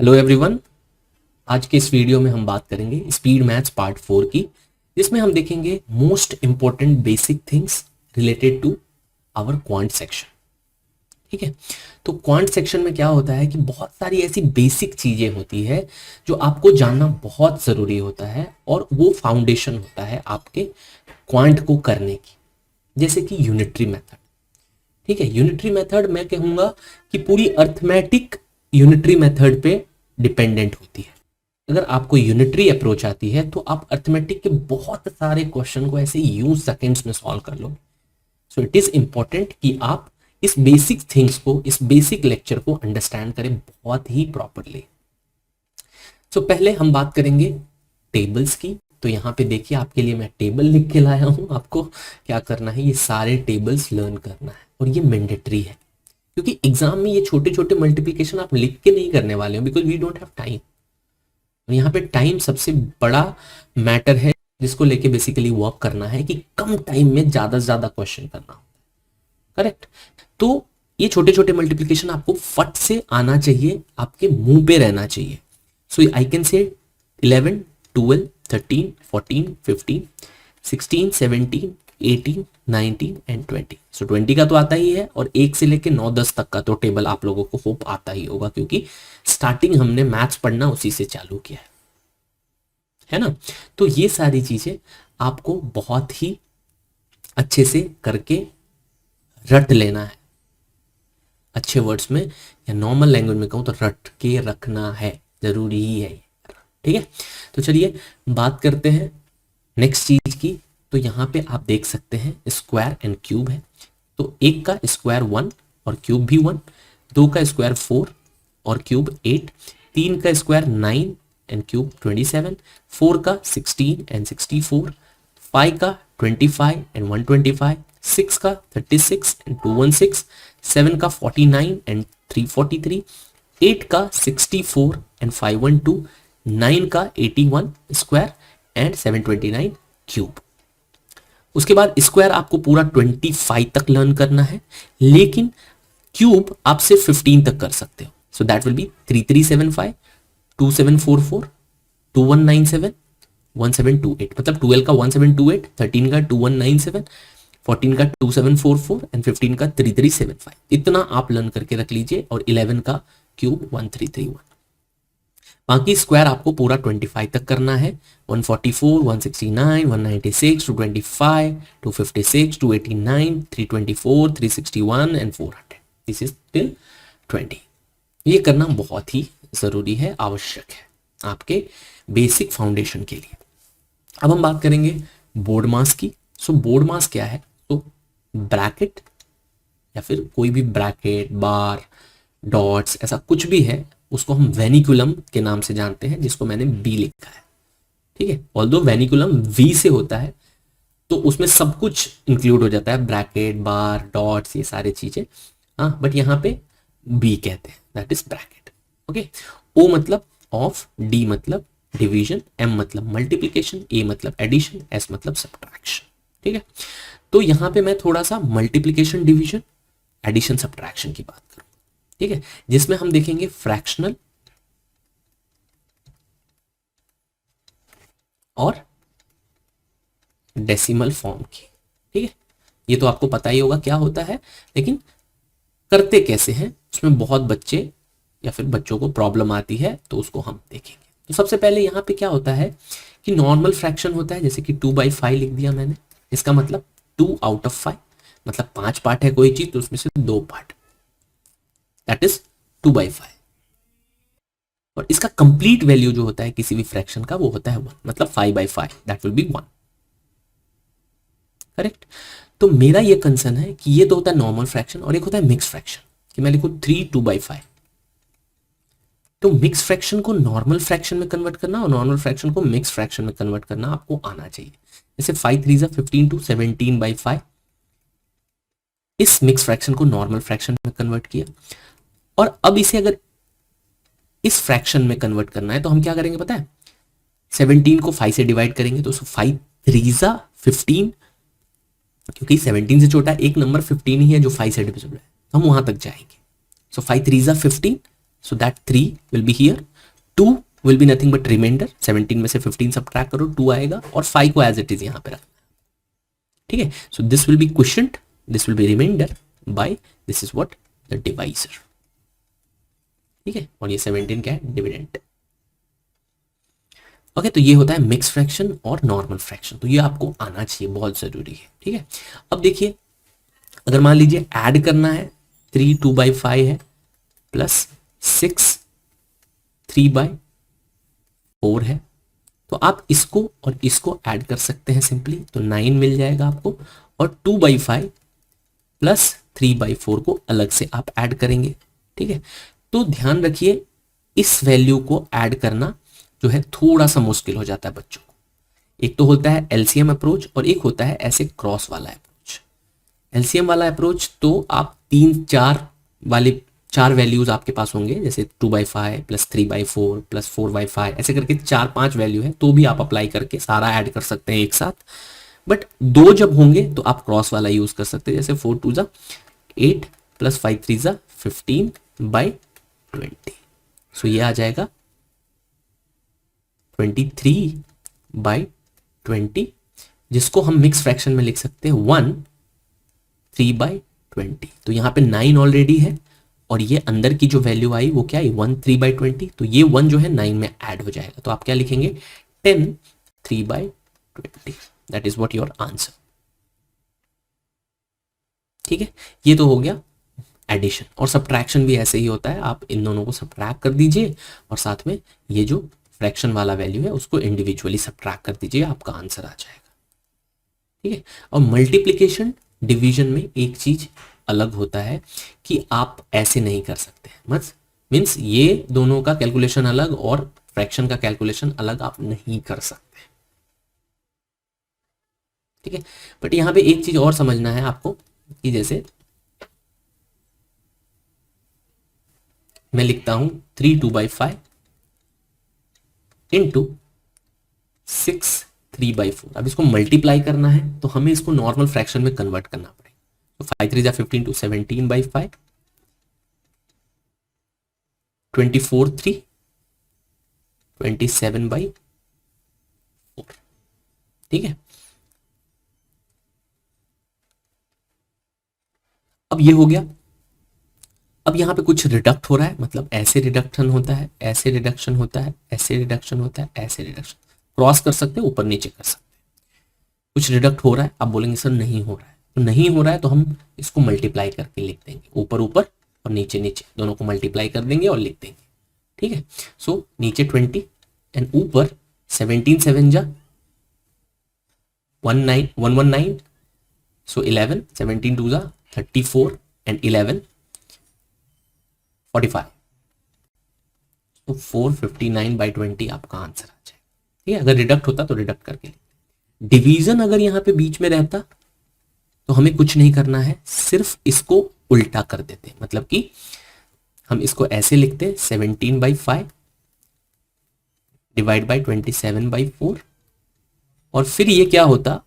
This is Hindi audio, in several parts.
Hello everyone. आज के इस वीडियो में हम बात करेंगे स्पीड मैथ्स पार्ट 4 की, जिसमें हम देखेंगे most important basic things related to our quant section. ठीक है, तो क्वांट सेक्शन में क्या होता है कि बहुत सारी ऐसी बेसिक चीजें होती है जो आपको जानना बहुत जरूरी होता है और वो फाउंडेशन होता है आपके क्वांट को करने की। जैसे कि यूनिटरी मेथड। ठीक है, यूनिटरी मेथड मैं कहूंगा कि पूरी अर्थमेटिक यूनिटरी मेथड पे डिपेंडेंट होती है। अगर आपको यूनिटरी अप्रोच आती है तो आप अर्थमेटिक के बहुत सारे क्वेश्चन को ऐसे यूं सेकंड्स में सॉल्व कर लो। सो इट इज इंपॉर्टेंट कि आप इस बेसिक थिंग्स को, इस बेसिक लेक्चर को अंडरस्टैंड करें बहुत ही प्रॉपरली। सो पहले हम बात करेंगे टेबल्स की। तो यहाँ पे देखिए, आपके लिए मैं टेबल लिख के लाया हूँ। आपको क्या करना है, ये सारे टेबल्स लर्न करना है और ये मैंडेटरी है, क्योंकि एग्जाम में ये छोटे छोटे मल्टीप्लिकेशन आप लिख के नहीं करने वाले हो, because we don't have time. और यहाँ पे टाइम सबसे बड़ा मैटर है जिसको लेके बेसिकली वर्क करना है कि कम टाइम में ज्यादा से ज्यादा क्वेश्चन करना हो। करेक्ट। तो ये छोटे छोटे मल्टीप्लिकेशन आपको फट से आना चाहिए, आपके मुंह पे रहना चाहिए। सो आई कैन से 11, 12, 13, 14, 15, 16, 17, 18, 19 एंड 20। सो 20 का तो आता ही है, और 1 से लेके 9, 10 तक का तो टेबल आप लोगों को होप आता ही होगा, क्योंकि स्टार्टिंग हमने मैथ्स पढ़ना उसी से चालू किया है ना। तो ये सारी चीजें आपको बहुत ही अच्छे से करके रट लेना है। अच्छे वर्ड्स में या नॉर्मल लैंग्वेज में कहूं तो रट के रखना है, जरूरी ही है ये। ठीक है, तो चलिए बात करते हैं नेक्स्ट चीज की। तो यहाँ पे आप देख सकते हैं स्क्वायर एंड क्यूब है। तो एक का स्क्वायर 1 और क्यूब भी 1, 2 का स्क्वायर 4 और क्यूब 8, 3 का स्क्वायर 9 एंड क्यूब 27, 4 का 16 एंड 64, 5 का 25 एंड 125, 6 का 36 एंड 216, 7 का 49 एंड 343, 8 का 64 एंड 512, 9 का 81 स्क्वायर एंड 729 क्यूब। उसके बाद स्क्वायर आपको पूरा 25 तक लर्न करना है, लेकिन क्यूब आप सिर्फ 15 तक कर सकते हो। So that will be 3375, 2744, 2197, 1728। मतलब 12 का 1728, 13 का 2197, 14 का 2744 एंड 15 का 3375। इतना आप लर्न करके रख लीजिए, और 11 का क्यूब 1331। बाकी स्क्वायर आपको पूरा 25 तक करना है। 144, 169, 196, 225, 256, 289, 324, 361 एंड 400। This is till 20। ये करना बहुत ही जरूरी है, आवश्यक है आपके बेसिक फाउंडेशन के लिए। अब हम बात करेंगे बोर्ड मास की। सो बोर्ड मास क्या है? तो ब्रैकेट या फिर कोई भी ब्रैकेट, बार, डॉट्स, ऐसा कुछ भी है, उसको हम वेनिकुलम के नाम से जानते हैं, जिसको मैंने बी लिखा है। ठीक है, ऑल्दो वेनिकुलम वी से होता है तो उसमें सब कुछ इंक्लूड हो जाता है, ब्रैकेट, बार, डॉट्स, ये सारी चीजें। हाँ, बट यहाँ पे बी कहते हैं, दैट इज ब्रैकेट। ओके, ओ मतलब ऑफ, डी मतलब डिवीजन, एम मतलब मल्टीप्लीकेशन, ए मतलब एडिशन, एस मतलब सब्ट्रैक्शन। ठीक है, तो यहां पे मैं थोड़ा सा मल्टीप्लीकेशन, डिवीजन, एडिशन, सब्ट्रैक्शन की बात करूं। ठीक है, जिसमें हम देखेंगे फ्रैक्शनल और डेसिमल फॉर्म की। ठीक है, ये तो आपको पता ही होगा क्या होता है, लेकिन करते कैसे हैं उसमें बहुत बच्चे या फिर बच्चों को प्रॉब्लम आती है, तो उसको हम देखेंगे। तो सबसे पहले यहाँ पे क्या होता है कि नॉर्मल फ्रैक्शन होता है, जैसे कि 2/5 लिख दिया मैंने। इसका मतलब 2 आउट ऑफ 5, मतलब 5 पार्ट है कोई चीज तो उसमें से 2 पार्ट, दैट इज 2/5। और इसका कंप्लीट वैल्यू जो होता है किसी भी फ्रैक्शन का, वो होता है 1, मतलब 5/5, दैट विल बी 1। करेक्ट। तो मेरा ये कंसर्न है कि ये तो होता है नॉर्मल फ्रैक्शन, और एक होता है मिक्स फ्रैक्शन, कि मैं लिखूं 3 2/5। तो मिक्स फ्रैक्शन को नॉर्मल फ्रैक्शन में कन्वर्ट करना और नॉर्मल फ्रैक्शन को मिक्स फ्रैक्शन में कन्वर्ट करना आपको आना चाहिए। जैसे 5 3 15 टू 17/5, इस मिक्स फ्रैक्शन को नॉर्मल फ्रैक्शन में कन्वर्ट किया। और अब इसे अगर इस फ्रैक्शन में कन्वर्ट करना है तो हम क्या करेंगे पता है? 17 को 5 से डिवाइड करेंगे, तो 5 3 15, क्योंकि 17 से छोटा एक नंबर 15 ही है जो 5 से डिविजिबल है, हम वहां तक जाएंगे। So 5 3 15, so that 3 will be here, 2 will be nothing but remainder, 17 में से 15 सबट्रैक्ट करो 2 आएगा, और 5 को एज इट इज यहां पे रखना, ठीक है। So this will be quotient, this will be remainder by this is what the divisor, ठीक है। और ये 17 क्या है, डिविडेंड। ओके, तो ये होता है मिक्स फ्रैक्शन और नॉर्मल फ्रैक्शन, तो ये आपको आना चाहिए, बहुत जरूरी है, ठीक है। अब देखिए, अगर मान लीजिए ऐड करना है, 3 2/5 है प्लस 6 3/4 है, तो आप इसको और इसको ऐड कर सकते हैं सिंपली, तो 9 मिल जाएगा आपको, और 2/5 प्लस 3/4 को अलग से आप ऐड करेंगे, ठीक है। तो ध्यान रखिए, इस वैल्यू को ऐड करना जो है थोड़ा सा मुश्किल हो जाता है बच्चों को। एक तो होता है एलसीएम अप्रोच और एक होता है ऐसे क्रॉस वाला अप्रोच। एलसीएम वाला अप्रोच तो आप 3 4 वाले 4 वैल्यूज आपके पास होंगे, जैसे 2/5 प्लस 3/4 प्लस 4/5, ऐसे करके 4 5 वैल्यू है, तो भी आप अप्लाई करके सारा ऐड कर सकते हैं एक साथ। बट 2 जब होंगे तो आप क्रॉस वाला यूज कर सकते हैं, जैसे 4 2 8 प्लस 5 3 15/20, सो ये आ जाएगा 23/20, जिसको हम मिक्स फ्रैक्शन में लिख सकते हैं 1 3/20। तो यहाँ पे 9 ऑलरेडी है, और ये अंदर की जो वैल्यू आई वो क्या आई, 1 3/20, तो ये 1 जो है 9 में ऐड हो जाएगा, तो आप क्या लिखेंगे 10 3/20, that is what your answer, ठीक है। ये तो हो गया एडिशन, और सब्ट्रैक्शन भी ऐसे ही होता है, आप इन दोनों को सब्ट्रैक्ट कर दीजिए और साथ में ये जो फ्रैक्शन वाला वैल्यू है उसको इंडिविजुअली सब्ट्रैक्ट कर दीजिए, आपका आंसर आ जाएगा, ठीक है। और मल्टीप्लिकेशन डिवीजन में एक चीज अलग होता है कि आप ऐसे नहीं कर सकते, मत मीन्स ये दोनों का कैलकुलेशन अलग और फ्रैक्शन का कैलकुलेशन अलग आप नहीं कर सकते, ठीक है। बट यहां पे एक चीज और समझना है आपको कि जैसे मैं लिखता हूं 3 2/5 इंटू 6 3/4, अब इसको मल्टीप्लाई करना है तो हमें इसको नॉर्मल फ्रैक्शन में कन्वर्ट करना पड़ेगा, तो 5 3 15 to 17/5, 24 3 27/4, ठीक है। अब ये हो गया, अब यहां पे कुछ रिडक्ट हो रहा है, मतलब ऐसे रिडक्शन होता है, ऐसे रिडक्शन होता है, ऐसे रिडक्शन होता है, ऐसे रिडक्शन, क्रॉस कर सकते हैं, ऊपर नीचे कर सकते हैं, कुछ रिडक्ट हो रहा है। आप बोलेंगे सर नहीं हो रहा है, तो नहीं हो रहा है तो हम इसको मल्टीप्लाई करके लिख देंगे, ऊपर ऊपर और नीचे नीचे दोनों को मल्टीप्लाई कर देंगे और लिख देंगे, ठीक है। सो नीचे 20 एंड ऊपर 17 7 जा 119, सो 11 17 2 जा 34 एंड 11 45, तो 459/20 आपका आंसर आ जाएगा, ठीक है। अगर रिडक्ट होता तो रिडक्ट करके लिखते। डिवीजन अगर यहां पे बीच में रहता तो हमें कुछ नहीं करना है, सिर्फ इसको उल्टा कर देते, मतलब कि हम इसको ऐसे लिखते 17/5 डिवाइड बाई 27/4, और फिर ये क्या होता,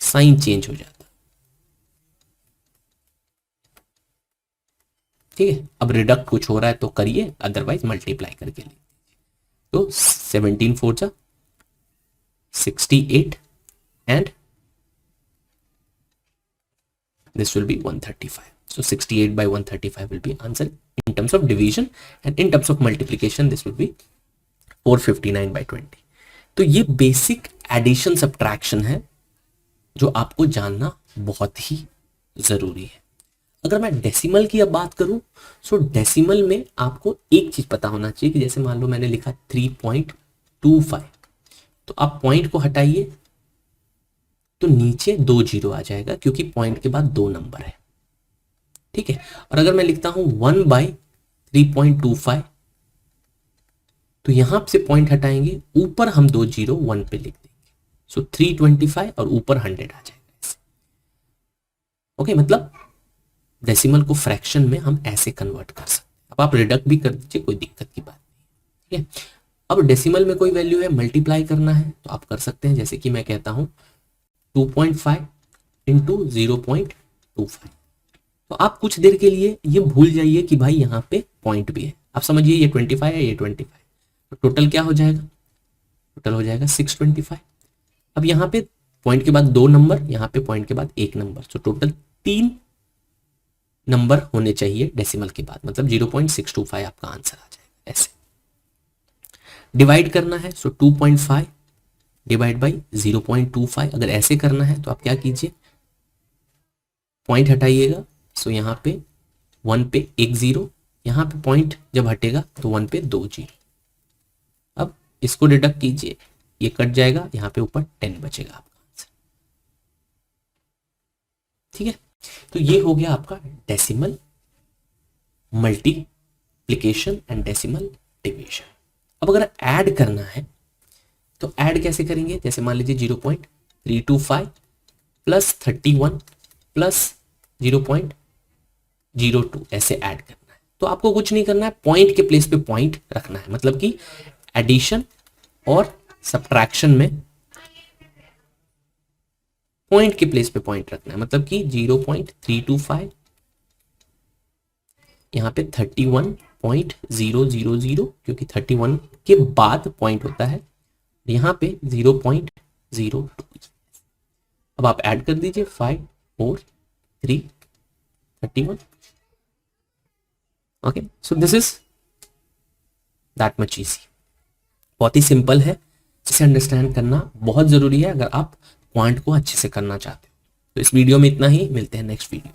साइन चेंज हो जाता, ठीक है। अब रिडक्ट कुछ हो रहा है तो करिए, अदरवाइज मल्टीप्लाई करके लिखिए, तो 17 4 जा 68 and this will be 135, so 68/135 will be answer in terms of division, and in terms of multiplication this will be 459/20। तो ये बेसिक एडिशन सब्ट्रैक्शन है जो आपको जानना बहुत ही जरूरी है। अगर मैं डेसिमल की अब बात करूं, सो डेसिमल में आपको एक चीज पता होना चाहिए कि जैसे मान लो मैंने लिखा 3.25, तो आप पॉइंट को हटाइए तो नीचे 2 जीरो आ जाएगा, क्योंकि पॉइंट के बाद 2 नंबर है, ठीक है। और अगर मैं लिखता हूं 1/3.25, तो यहां से पॉइंट हटाएंगे, ऊपर हम 2 जीरो 1 पे लिख देंगे, सो 325 और ऊपर 100 आ जाएगा, ओके। मतलब डेसिमल को फ्रैक्शन में हम ऐसे कन्वर्ट कर सकते हैं। अब आप रिडक्ट भी कर दीजिए, कोई दिक्कत की बात नहीं, ठीक है। अब डेसिमल में कोई वैल्यू है, मल्टीप्लाई करना है तो आप कर सकते हैं, जैसे कि मैं कहता हूं 2.5 इंटू 0.25, तो आप कुछ देर के लिए ये भूल जाइए कि भाई यहाँ पे पॉइंट भी है। आप समझिए ये 25 है, ये 25, तो टोटल क्या हो जाएगा, टोटल हो जाएगा 625। अब यहाँ पे पॉइंट के बाद 2 नंबर, यहाँ पे पॉइंट के बाद 1 नंबर, तो टोटल 3 नंबर होने चाहिए डेसिमल के बाद, मतलब 0.625 आपका आंसर आ जाएगा। ऐसे डिवाइड करना है, सो 2.5 डिवाइड बाई 0.25। अगर ऐसे करना है तो आप क्या कीजिए, पॉइंट हटाइएगा, सो यहाँ पे 1 पे 1 0, यहाँ पे पॉइंट जब हटेगा तो 1 पे 2 0। अब इसको डिडक्ट कीजिए, ये कट जाएगा, यहाँ पे ऊपर 10 बचेगा आपका आंसर। ठीक है, तो ये हो गया आपका decimal multiplication and decimal division. अब अगर ऐड करना है तो ऐड कैसे करेंगे, जैसे मान लीजिए 0.325 प्लस 31 प्लस 0.02 ऐसे ऐड करना है। तो आपको कुछ नहीं करना है, पॉइंट के प्लेस पे पॉइंट रखना है, मतलब कि एडिशन और सब्ट्रैक्शन में पॉइंट के प्लेस पे पॉइंट रखना है, मतलब कि 0.325 यहाँ पे 31.000, क्योंकि 31 के बाद पॉइंट होता है, यहाँ पे 0.02। अब आप ऐड कर दीजिए 5 4 3 31। Okay, so this is that much easy. बहुत ही सिंपल है, इसे अंडरस्टैंड करना बहुत जरूरी है अगर आप क्वांट को अच्छे से करना चाहते हो। तो इस वीडियो में इतना ही, मिलते हैं नेक्स्ट वीडियो।